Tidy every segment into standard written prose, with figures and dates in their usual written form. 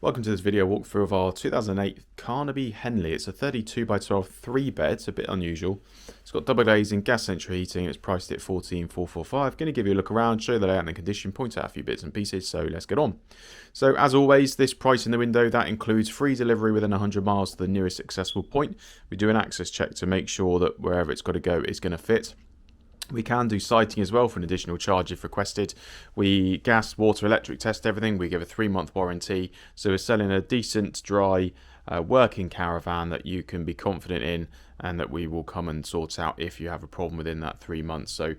Welcome to this video walkthrough of our 2008 Carnaby Henley. It's a 32 by 12 3-bed, it's a bit unusual. It's got double glazing, gas central heating, it's priced at 14,445. Going to give you a look around, show you the layout and the condition, point out a few bits and pieces, so let's get on. So as always, this price in the window, that includes free delivery within 100 miles to the nearest accessible point. We do an access check to make sure that wherever it's got to go is going to fit. We can do sighting as well for an additional charge if requested. We gas, water, electric test everything. We give a 3-month warranty. So we're selling a decent, dry, working caravan that you can be confident in and that we will come and sort out if you have a problem within that 3 months. So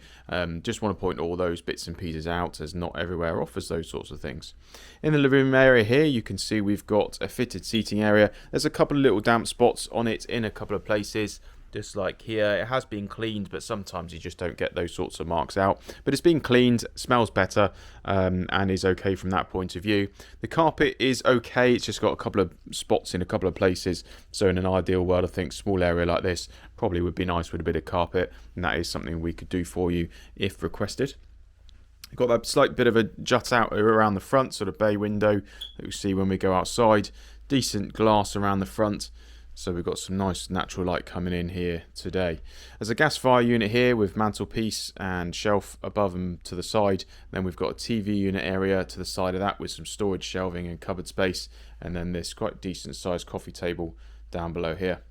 just want to point all those bits and pieces out, as not everywhere offers those sorts of things. In the living room area here, you can see we've got a fitted seating area. There's a couple of little damp spots on it in a couple of places. Just like here, it has been cleaned, but sometimes you just don't get those sorts of marks out. But it's been cleaned, smells better, and is okay from that point of view. The carpet is okay, it's just got a couple of spots in a couple of places. So in an ideal world, I think small area like this probably would be nice with a bit of carpet, and that is something we could do for you if requested. You've got that slight bit of a jut out around the front, sort of bay window that we see when we go outside. Decent glass around the front. So we've got some nice natural light coming in here today. There's a gas fire unit here with mantelpiece and shelf above and to the side. Then we've got a TV unit area to the side of that with some storage shelving and cupboard space. And then this quite decent sized coffee table down below here.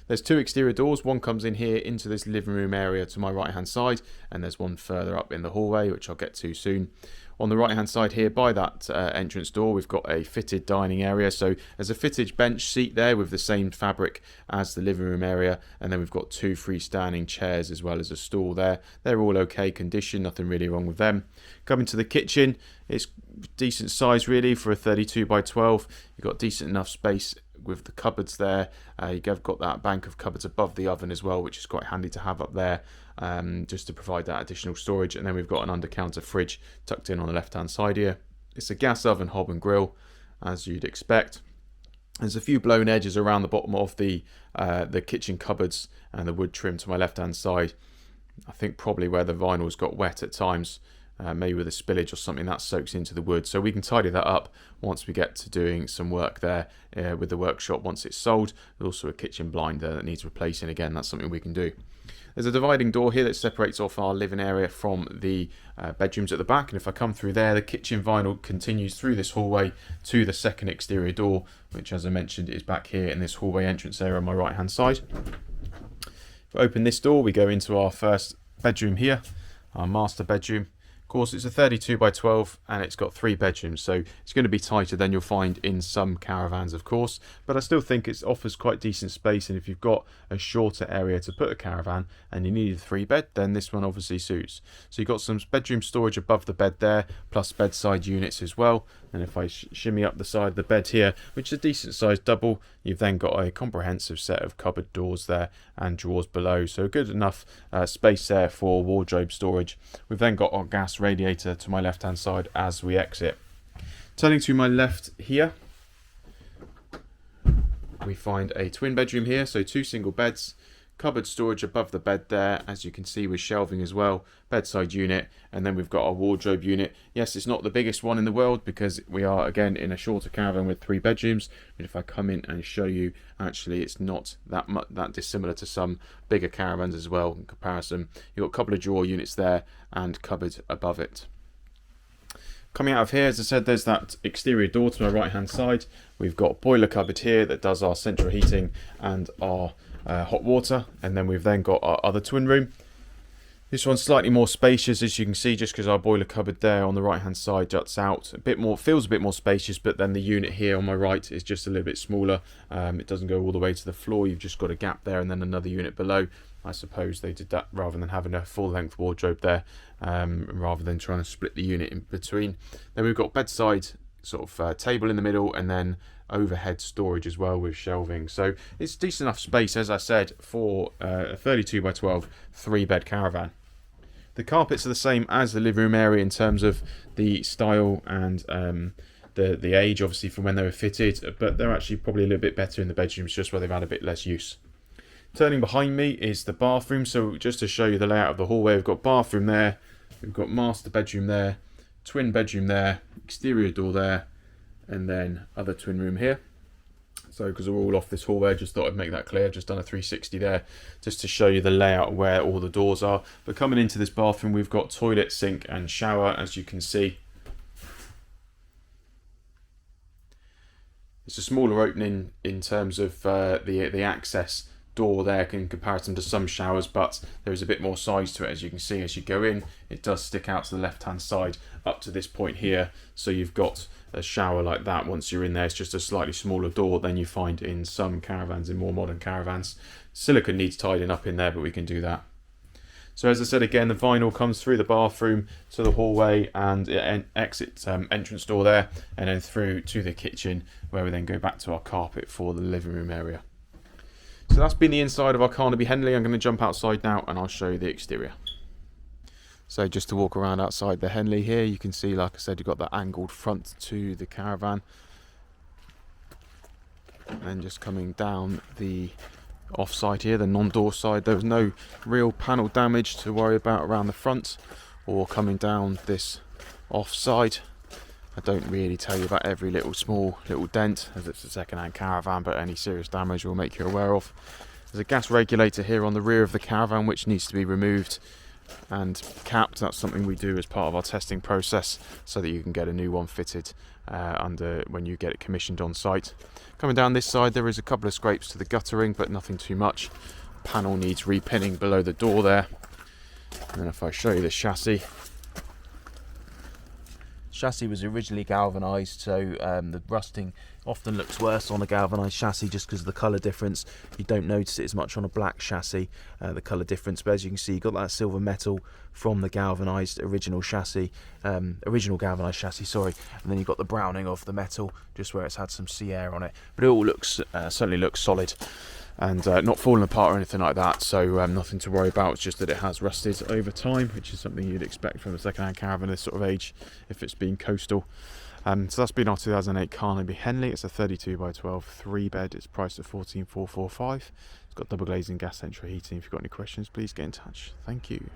There's 2 exterior doors. One comes in here into this living room area to my right hand side, and there's one further up in the hallway, which I'll get to soon. On the right hand side here by that entrance door, we've got a fitted dining area. So there's a fitted bench seat there with the same fabric as the living room area, and then we've got 2 freestanding chairs as well as a stool there. They're all okay condition, nothing really wrong with them. Coming to the kitchen, it's decent size really for a 32 by 12. You've got decent enough space with the cupboards there. You've got that bank of cupboards above the oven as well, which is quite handy to have up there, just to provide that additional storage. And then we've got an under counter fridge tucked in on the left hand side here. It's a gas oven, hob and grill, as you'd expect. There's a few blown edges around the bottom of the kitchen cupboards and the wood trim to my left hand side. I think probably where the vinyl's got wet at times, maybe with a spillage or something that soaks into the wood. So we can tidy that up once we get to doing some work there with the workshop once it's sold. There's also a kitchen blind there that needs replacing. Again, that's something we can do. There's a dividing door here that separates off our living area from the bedrooms at the back. And if I come through there, the kitchen vinyl continues through this hallway to the second exterior door, which, as I mentioned, is back here in this hallway entrance area on my right hand side. If I open this door, we go into our first bedroom here, our master bedroom. Of course, it's a 32 by 12 and it's got 3 bedrooms, so it's going to be tighter than you'll find in some caravans, of course, but I still think it offers quite decent space. And if you've got a shorter area to put a caravan and you need a 3-bed, then this one obviously suits. So you've got some bedroom storage above the bed there, plus bedside units as well. And if I shimmy up the side of the bed here, which is a decent sized double, you've then got a comprehensive set of cupboard doors there and drawers below. So good enough space there for wardrobe storage. We've then got our gas radiator to my left hand side as we exit. Turning to my left here, we find a twin bedroom here, so 2 single beds. Cupboard storage above the bed there, as you can see, with shelving as well, bedside unit, and then we've got our wardrobe unit. Yes, it's not the biggest one in the world because we are again in a shorter caravan with 3 bedrooms, but if I come in and show you, actually it's not that dissimilar to some bigger caravans as well in comparison. You've got a couple of drawer units there and cupboard above it. Coming out of here, as I said, there's that exterior door to my right hand side. We've got a boiler cupboard here that does our central heating and our hot water, and then we've then got our other twin room. This one's slightly more spacious, as you can see, just because our boiler cupboard there on the right hand side juts out a bit more, feels a bit more spacious, but then the unit here on my right is just a little bit smaller. It doesn't go all the way to the floor, you've just got a gap there and then another unit below. I suppose they did that rather than having a full length wardrobe there, rather than trying to split the unit in between. Then we've got bedside sort of table in the middle, and then overhead storage as well with shelving. So it's decent enough space, as I said, for a 32 by 12 3-bed caravan. The carpets are the same as the living room area in terms of the style and the age, obviously, from when they were fitted, but they're actually probably a little bit better in the bedrooms, just where they've had a bit less use. Turning behind me is the bathroom. So just to show you the layout of the hallway, we've got bathroom there, we've got master bedroom there, twin bedroom there, exterior door there, and then other twin room here. So because we're all off this hallway, I just thought I'd make that clear. Just done a 360 there just to show you the layout where all the doors are. But coming into this bathroom, we've got toilet, sink and shower, as you can see. It's a smaller opening in terms of the access door there in comparison to some showers, but there is a bit more size to it. As you can see, as you go in, it does stick out to the left hand side up to this point here. So you've got a shower like that. Once you're in there, it's just a slightly smaller door than you find in some caravans, in more modern caravans. Silicone needs tidying up in there, but we can do that. So as I said again, the vinyl comes through the bathroom to the hallway and it exits entrance door there, and then through to the kitchen, where we then go back to our carpet for the living room area. So that's been the inside of our Carnaby Henley. I'm going to jump outside now and I'll show you the exterior. So just to walk around outside the Henley here, you can see, like I said, you've got the angled front to the Caravan. And then just coming down the Offsite here, the non-door side, there was no real panel damage to worry about around the front or coming down this Offside. I don't really tell you about every small little dent, as it's a second-hand Caravan, but any serious damage we'll make you aware of. There's a gas regulator here on the rear of the Caravan which needs to be removed and capped. That's something we do as part of our testing process so that you can get a new one fitted when you get it commissioned on site. Coming down this side, there is a couple of scrapes to the guttering, but nothing too much. Panel needs repinning below the door there. And then if I show you the chassis was originally galvanised, so the rusting often looks worse on a galvanised chassis just because of the colour difference. You don't notice it as much on a black chassis, the colour difference, but as you can see, you've got that silver metal from the galvanised original galvanised chassis, sorry, and then you've got the browning of the metal just where it's had some sea air on it, but it all looks certainly looks solid and not falling apart or anything like that, so nothing to worry about. It's just that it has rusted over time, which is something you'd expect from a second-hand caravan this sort of age if it's been coastal. So that's been our 2008 Carnaby Henley. It's a 32 by 12 3-bed. It's priced at 14,445. It's got double glazing, gas central heating. If you've got any questions, please get in touch. Thank you.